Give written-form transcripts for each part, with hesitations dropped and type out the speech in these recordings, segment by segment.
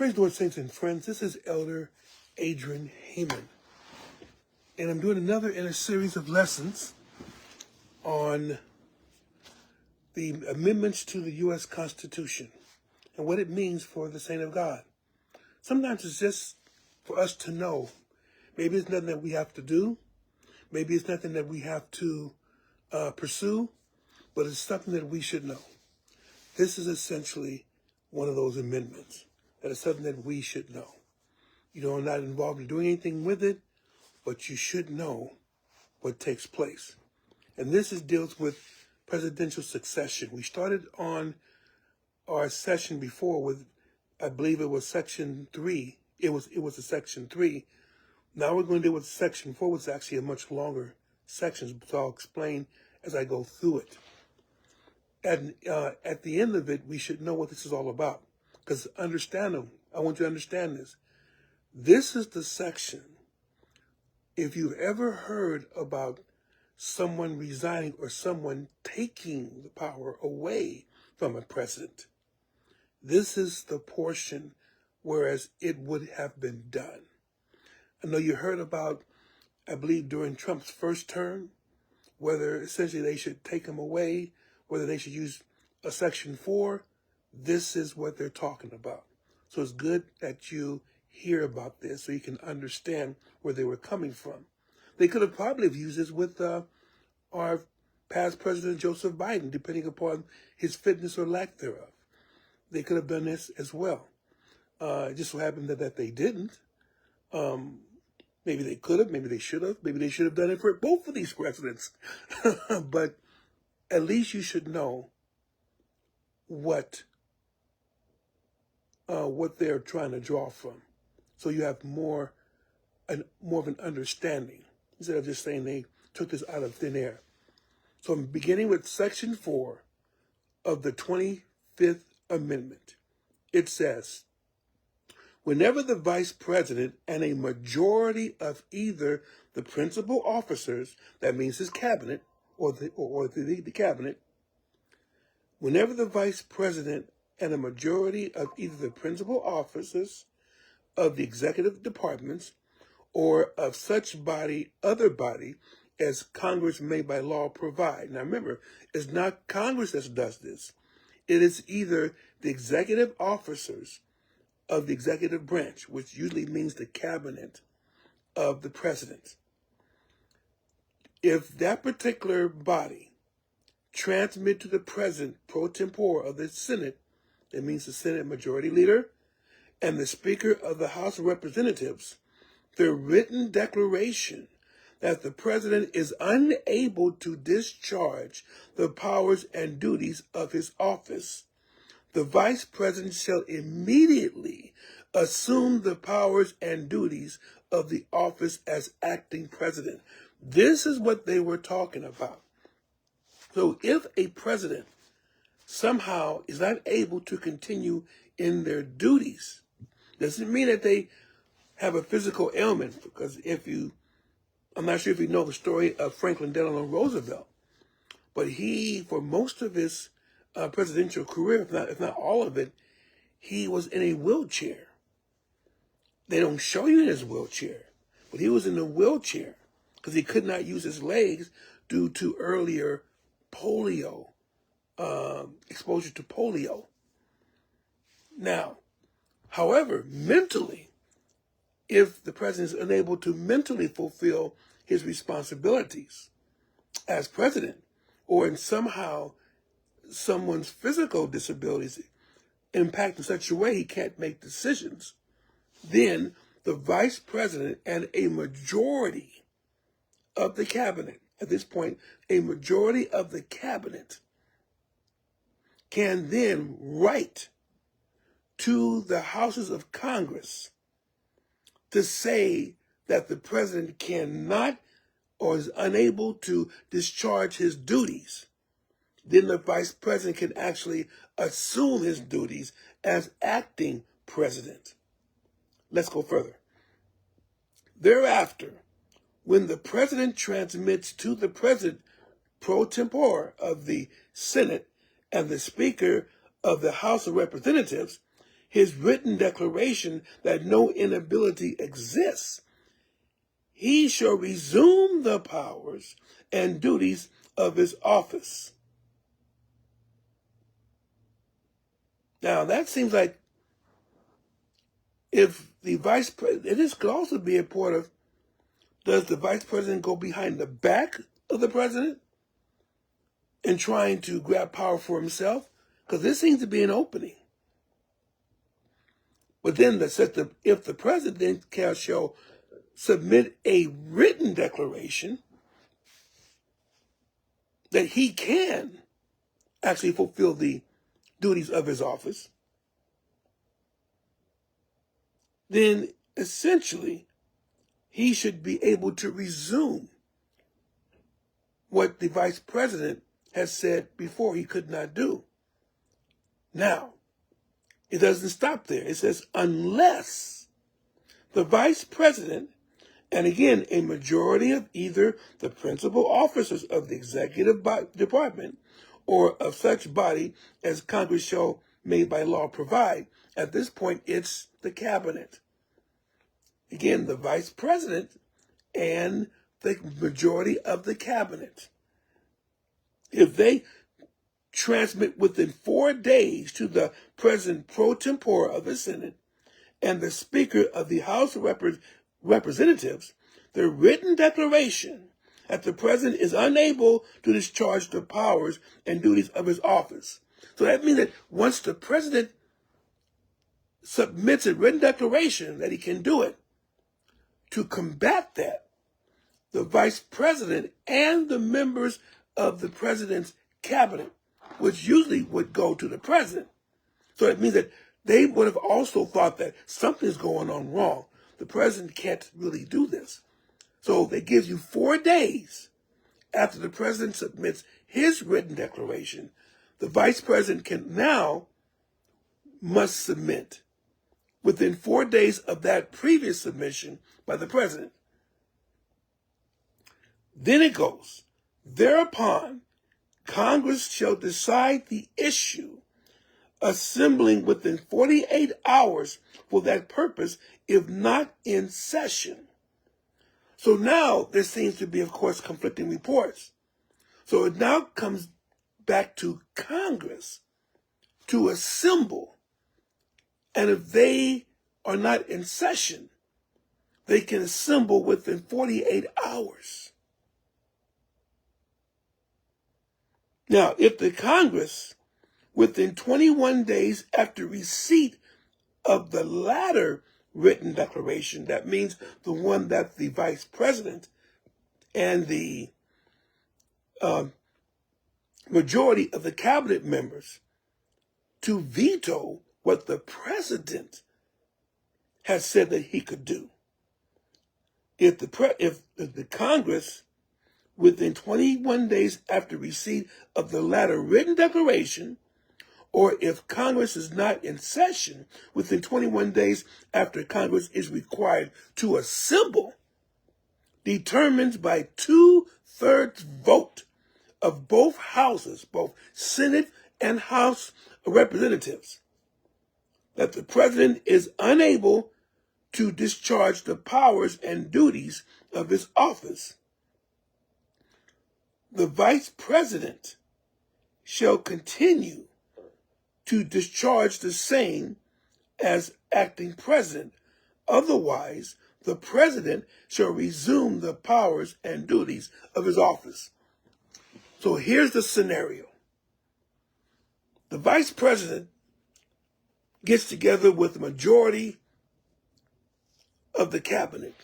Praise the Lord, saints and friends. This is Elder Adrian Heyman. And I'm doing another in a series of lessons on the amendments to the U.S. Constitution and what it means for the saint of God. Sometimes it's just for us to know. Maybe it's nothing that we have to do. Maybe it's nothing that we have to pursue, but it's something that we should know. This is essentially one of those amendments. That is something that we should know. You know, I'm not involved in doing anything with it, but you should know what takes place. And this deals with presidential succession. We started on our session before with, I believe it was section 3. It was a section 3. Now we're going to deal with section 4, which is actually a much longer section, so I'll explain as I go through it. At the end of it, we should know what this is all about. Because I want you to understand this. This is the section, if you've ever heard about someone resigning or someone taking the power away from a president, this is the portion whereas it would have been done. I know you heard about, I believe during Trump's first term, whether essentially they should take him away, whether they should use a section 4. This is what they're talking about. So it's good that you hear about this so you can understand where they were coming from. They could have probably used this with our past president, Joseph Biden, depending upon his fitness or lack thereof. They could have done this as well. It just so happened that they didn't. Maybe they could have, maybe they should have. Maybe they should have done it for both of these presidents. But at least you should know what they're trying to draw from, so you have more of an understanding instead of just saying they took this out of thin air. So I'm beginning with section 4 of the 25th Amendment. It says, whenever the vice president and a majority of either the principal officers, that means his cabinet or the cabinet, whenever the vice president and a majority of either the principal officers of the executive departments or of such other body as Congress may by law provide. Now remember, it's not Congress that does this. It is either the executive officers of the executive branch, which usually means the cabinet of the president. If that particular body transmit to the president pro tempore of the Senate, it means the Senate Majority Leader, and the Speaker of the House of Representatives, the written declaration that the President is unable to discharge the powers and duties of his office, the Vice President shall immediately assume the powers and duties of the office as acting President. This is what they were talking about. So if a president somehow is not able to continue in their duties, doesn't mean that they have a physical ailment, because I'm not sure if you know the story of Franklin Delano Roosevelt, but he, for most of his presidential career, if not all of it, he was in a wheelchair. They don't show you in his wheelchair, but he was in a wheelchair because he could not use his legs due to earlier polio, exposure to polio. Now, however, mentally, if the president is unable to mentally fulfill his responsibilities as president, or in somehow someone's physical disabilities impact in such a way he can't make decisions, then the vice president and a majority of the cabinet, at this point, a majority of the cabinet can then write to the houses of Congress to say that the president cannot or is unable to discharge his duties. Then the vice president can actually assume his duties as acting president. Let's go further. Thereafter, when the president transmits to the president pro tempore of the Senate and the Speaker of the House of Representatives his written declaration that no inability exists, he shall resume the powers and duties of his office. Now, that seems like if the vice president, this could also be a part of, does the vice president go behind the back of the president and trying to grab power for himself? Because this seems to be an opening. But then if the president shall submit a written declaration that he can actually fulfill the duties of his office, then essentially he should be able to resume what the vice president has said before he could not do. Now, it doesn't stop there. It says, unless the vice president, and again, a majority of either the principal officers of the executive department or of such body as Congress shall may by law provide. At this point, it's the cabinet. Again, the vice president and the majority of the cabinet. If they transmit within 4 days to the president pro tempore of the Senate and the Speaker of the House of Representatives the written declaration that the president is unable to discharge the powers and duties of his office. So that means that once the president submits a written declaration that he can do it, to combat that, the vice president and the members of the president's cabinet, which usually would go to the president. So it means that they would have also thought that something's going on wrong. The president can't really do this. So they give you 4 days after the president submits his written declaration. The vice president must submit within 4 days of that previous submission by the president. Then it goes, thereupon, Congress shall decide the issue, assembling within 48 hours for that purpose, if not in session. So now there seems to be, of course, conflicting reports. So it now comes back to Congress to assemble. And if they are not in session, they can assemble within 48 hours. Now, if the Congress, within 21 days after receipt of the latter written declaration, that means the one that the vice president and the majority of the cabinet members to veto what the president has said that he could do. If the Congress, within 21 days after receipt of the latter written declaration, or if Congress is not in session within 21 days after Congress is required to assemble, determines by 2/3 vote of both houses, both Senate and House of Representatives, that the president is unable to discharge the powers and duties of his office, the vice president shall continue to discharge the same as acting president. Otherwise, the president shall resume the powers and duties of his office. So here's the scenario. The vice president gets together with the majority of the cabinet,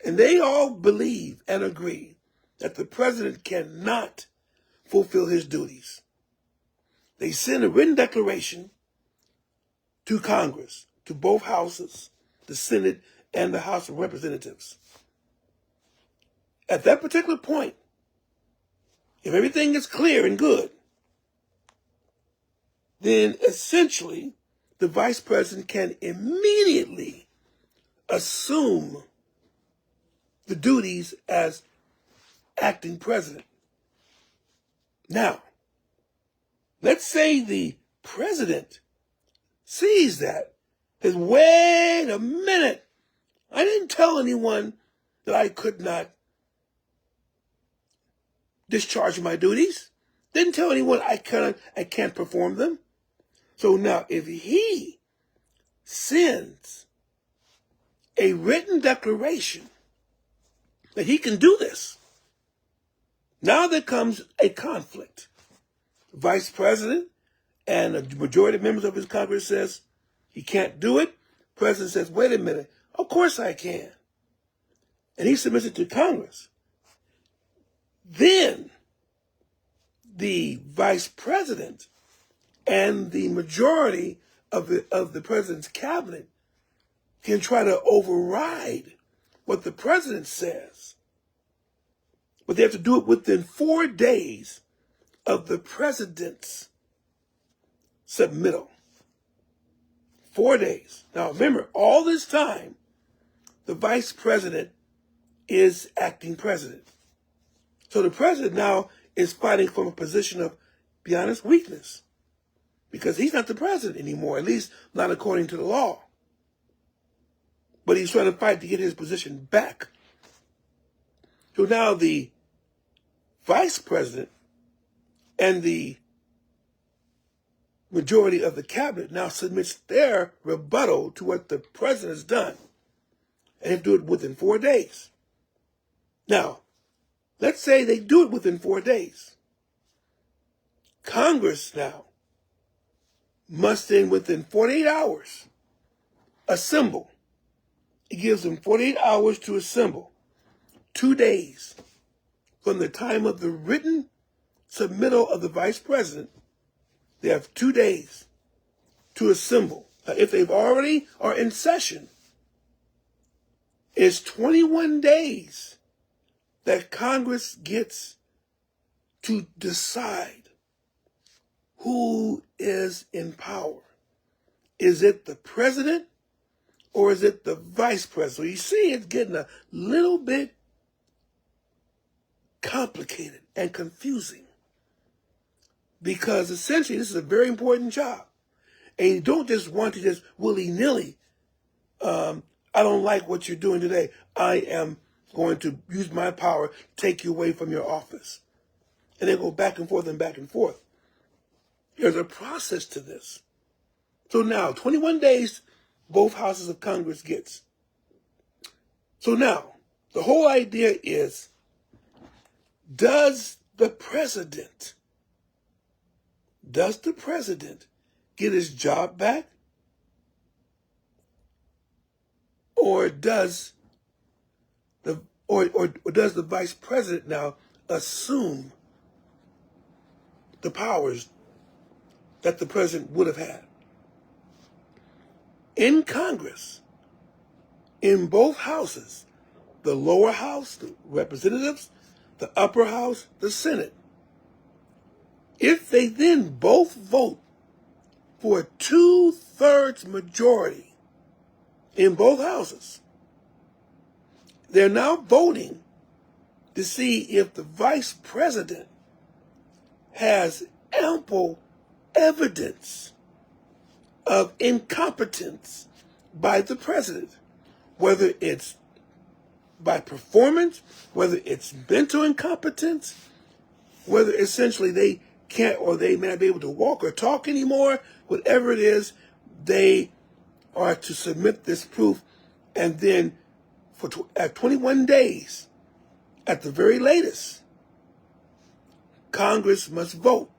and they all believe and agree that the president cannot fulfill his duties. They send a written declaration to Congress, to both houses, the Senate and the House of Representatives. At that particular point, if everything is clear and good, then essentially the vice president can immediately assume the duties as acting president. Now, let's say the president sees that, says, wait a minute. I didn't tell anyone that I could not discharge my duties. Didn't tell anyone I can't perform them. So now if he sends a written declaration that he can do this, now there comes a conflict. The vice president and a majority of members of his Congress says he can't do it. The president says, wait a minute, of course I can. And he submits it to Congress. Then the vice president and the majority of the president's cabinet can try to override what the president says. But they have to do it within 4 days of the president's submittal. 4 days. Now remember, all this time, the vice president is acting president. So the president now is fighting from a position of, be honest, weakness. Because he's not the president anymore, at least not according to the law. But he's trying to fight to get his position back. So now the vice president and the majority of the cabinet now submits their rebuttal to what the president has done. And they do it within 4 days. Now, let's say they do it within 4 days. Congress now must then, within 48 hours, assemble. It gives them 48 hours to assemble. 2 days from the time of the written submittal of the vice president. They have 2 days to assemble. Now, if they've already are in session, it's 21 days that Congress gets to decide who is in power. Is it the president or is it the vice president? So you see, it's getting a little bit complicated and confusing because essentially this is a very important job. And you don't just want to just willy-nilly, I don't like what you're doing today. I am going to use my power, take you away from your office. And they go back and forth and back and forth. There's a process to this. So now, 21 days, both houses of Congress gets. So now, the whole idea is, does the president get his job back? Or does the vice president now assume the powers that the president would have had? In Congress, in both houses, the lower house, the representatives, the upper house, the Senate, if they then both vote for a 2/3 majority in both houses, they're now voting to see if the vice president has ample evidence of incompetence by the president, whether it's by performance, whether it's mental incompetence, whether essentially they can't or they may not be able to walk or talk anymore, whatever it is, they are to submit this proof, and then at 21 days, at the very latest, Congress must vote.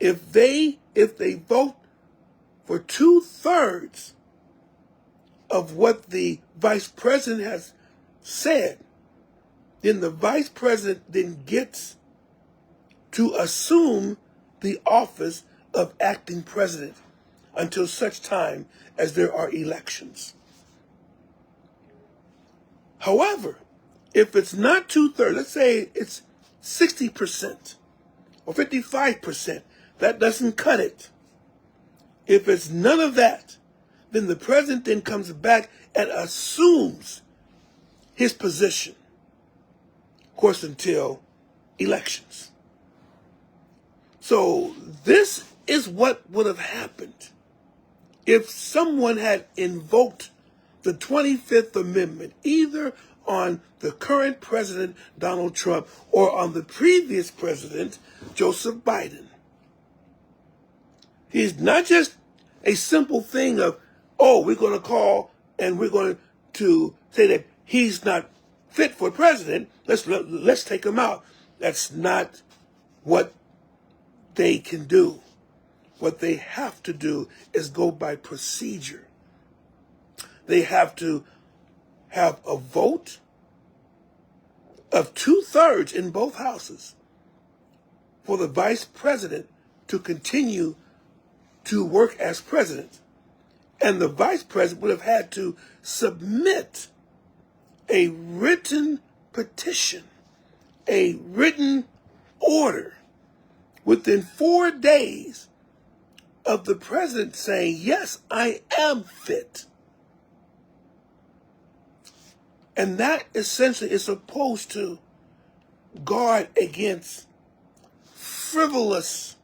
If they vote for 2/3 of what the vice president has said, then the vice president then gets to assume the office of acting president until such time as there are elections. However, if it's not 2/3, let's say it's 60% or 55%, that doesn't cut it. If it's none of that, then the president then comes back and assumes his position, of course, until elections. So this is what would have happened if someone had invoked the 25th Amendment, either on the current president, Donald Trump, or on the previous president, Joseph Biden. He's not just a simple thing of, oh, we're going to call and we're going to say that he's not fit for president. Let's take him out. That's not what they can do. What they have to do is go by procedure. They have to have a vote of 2/3 in both houses for the vice president to continue to work as president. And the vice president would have had to submit a written petition, a written order within 4 days of the president saying, yes, I am fit. And that essentially is supposed to guard against frivolous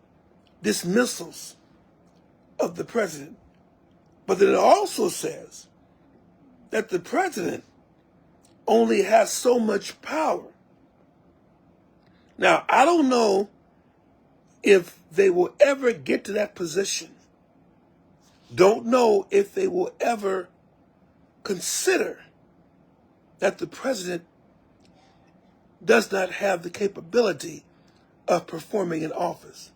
dismissals of the president. But then it also says that the president only has so much power. Now, I don't know if they will ever get to that position. Don't know if they will ever consider that the president does not have the capability of performing in office.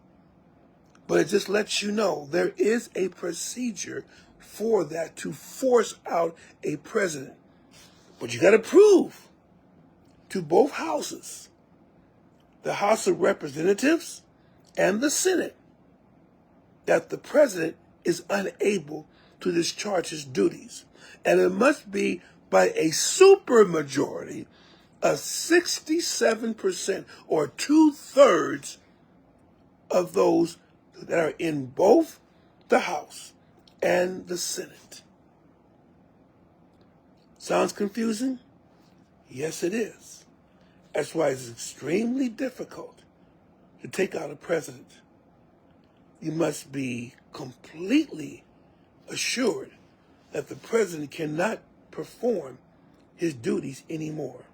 But it just lets you know there is a procedure for that to force out a president. But you got to prove to both houses, the House of Representatives and the Senate, that the president is unable to discharge his duties. And it must be by a supermajority of 67%, or 2/3 of those that are in both the House and the Senate. Sounds confusing? Yes, it is. That's why it's extremely difficult to take out a president. You must be completely assured that the president cannot perform his duties anymore.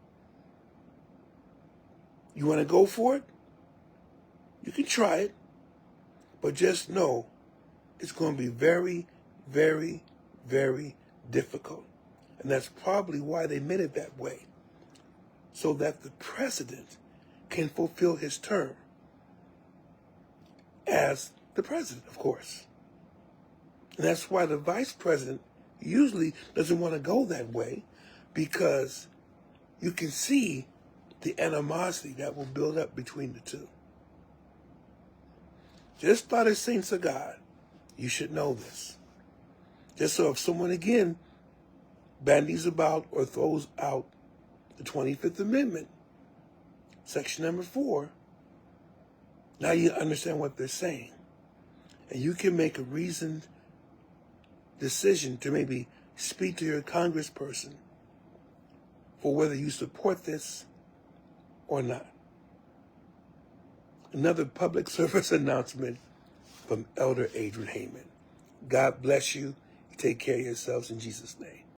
You want to go for it? You can try it, but just know it's going to be very, very, very difficult. And that's probably why they made it that way, so that the president can fulfill his term as the president, of course. And that's why the vice president usually doesn't want to go that way, because you can see the animosity that will build up between the two. Just by the saints of God, you should know this. Just so if someone again bandies about or throws out the 25th Amendment, section number 4, now you understand what they're saying. And you can make a reasoned decision to maybe speak to your congressperson for whether you support this or not. Another public service announcement from Elder Adrian Heyman. God bless you. Take care of yourselves in Jesus' name.